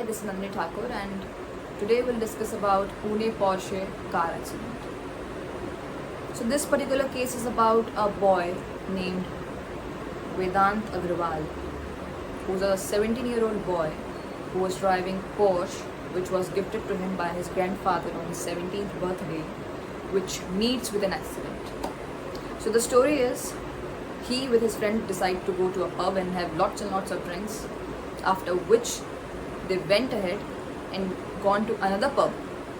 this is Nandini Thakur and today we'll discuss about Pune Porsche car accident. So this particular case is about a boy named Vedant Agrawal, who's a 17-year-old boy who was driving Porsche, which was gifted to him by his grandfather on his 17th birthday, which meets with an accident. So the story is, he with his friend decided to go to a pub and have lots and lots of drinks, after which they went ahead and gone to another pub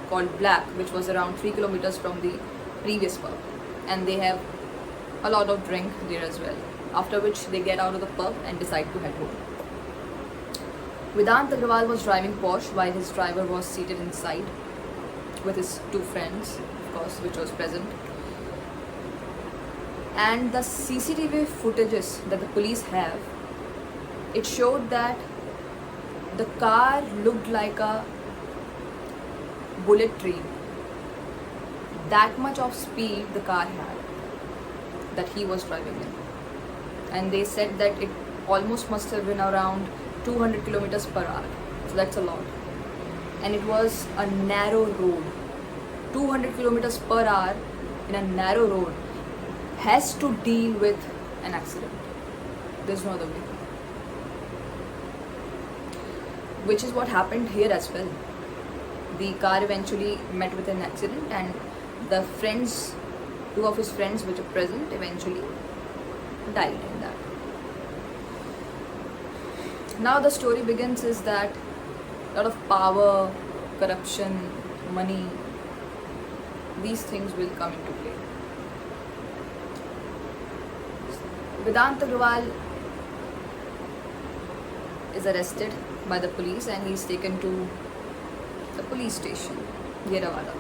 called Black, which was around 3 kilometers from the previous pub, and they have a lot of drink there as well, after which they get out of the pub and decide to head home. Vedant Agrawal was driving Porsche while his driver was seated inside with his two friends, of course, which was present. And the CCTV footages that the police have, it showed that the car looked like a bullet train. That much of speed the car had that he was driving in. And they said that it almost must have been around 200 kilometers per hour. So that's a lot. And it was a narrow road. 200 kilometers per hour in a narrow road has to deal with an accident. There's no other way. Which is what happened here as well. The car eventually met with an accident and the friends, two of his friends which are present, eventually died in that. Now the story begins is that a lot of power, corruption, money, these things will come into play. Vedant Agrawal is arrested by the police and he is taken to the police station, Yerawada.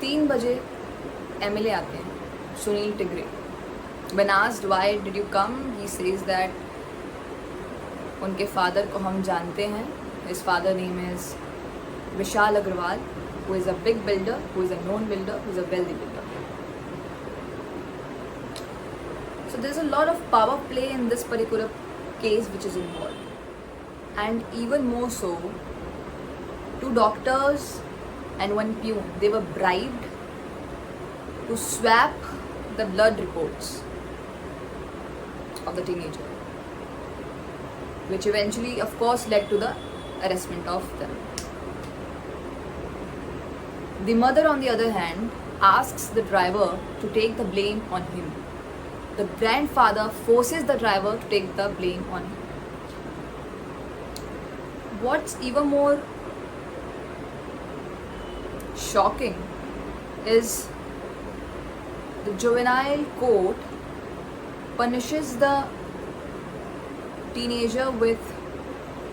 3 बजे MLA आते हैं, Sunil Tigre. When asked why did you come, he says that उनके father को हम जानते हैं. His father name is Vishal Agrawal, who is a big builder, who is a known builder, who is a wealthy builder. So there's a lot of power play in this particular case which is involved. And even more so, 2 doctors and 1 peon, they were bribed to swap the blood reports of the teenager, which eventually of course led to the arrestment of them. The mother on the other hand asks the driver to take the blame on him. The grandfather forces the driver to take the blame on him. What's even more shocking is the juvenile court punishes the teenager with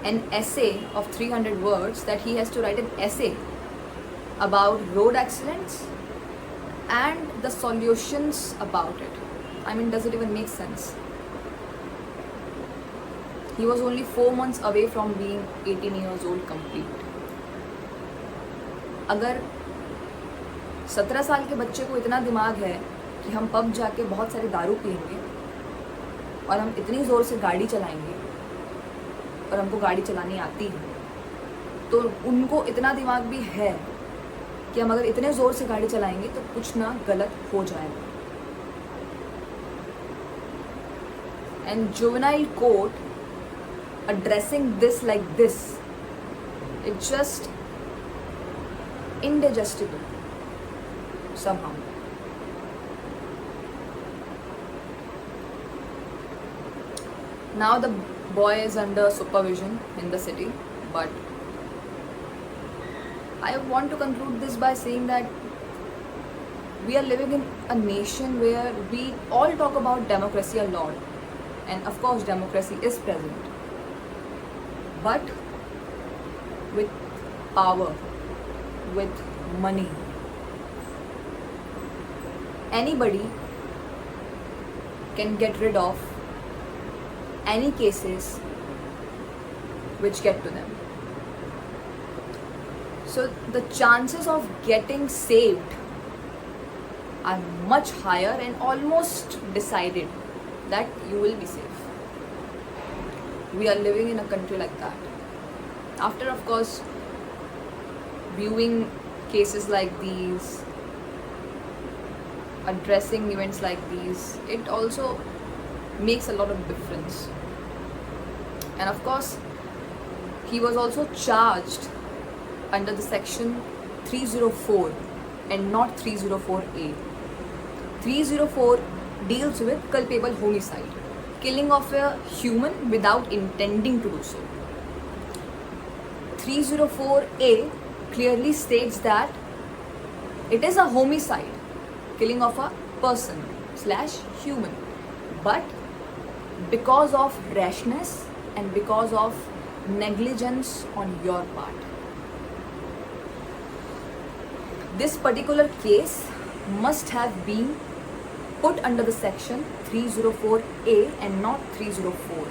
an essay of 300 words, that he has to write an essay about road accidents and the solutions about it. I mean, does it even make sense? He was only 4 months away from being 18 years old complete. अगर 17 साल के बच्चे को इतना दिमाग है कि हम पब जाके बहुत सारी दारू पिएंगे और हम इतनी ज़ोर से गाड़ी चलाएंगे और हमको गाड़ी चलानी आती है, तो उनको इतना दिमाग भी है कि हम अगर इतने ज़ोर से गाड़ी चलाएंगे तो कुछ ना गलत हो जाएगा. And juvenile court addressing this like this, it's just indigestible somehow. Now the boy is under supervision in the city, but I want to conclude this by saying that we are living in a nation where we all talk about democracy a lot, and of course democracy is present, but with power, with money, anybody can get rid of any cases which get to them. So the chances of getting saved are much higher and almost decided that you will be safe. we are living in a country like that. After, of course, viewing cases like these, addressing events like these, it also makes a lot of difference. And of course, he was also charged under the section 304 and not 304A. 304 deals with culpable homicide, killing of a human without intending to do so. 304A clearly states that it is a homicide, killing of a person / human, but because of rashness and because of negligence on your part. This particular case must have been put under the section 304A and not 304.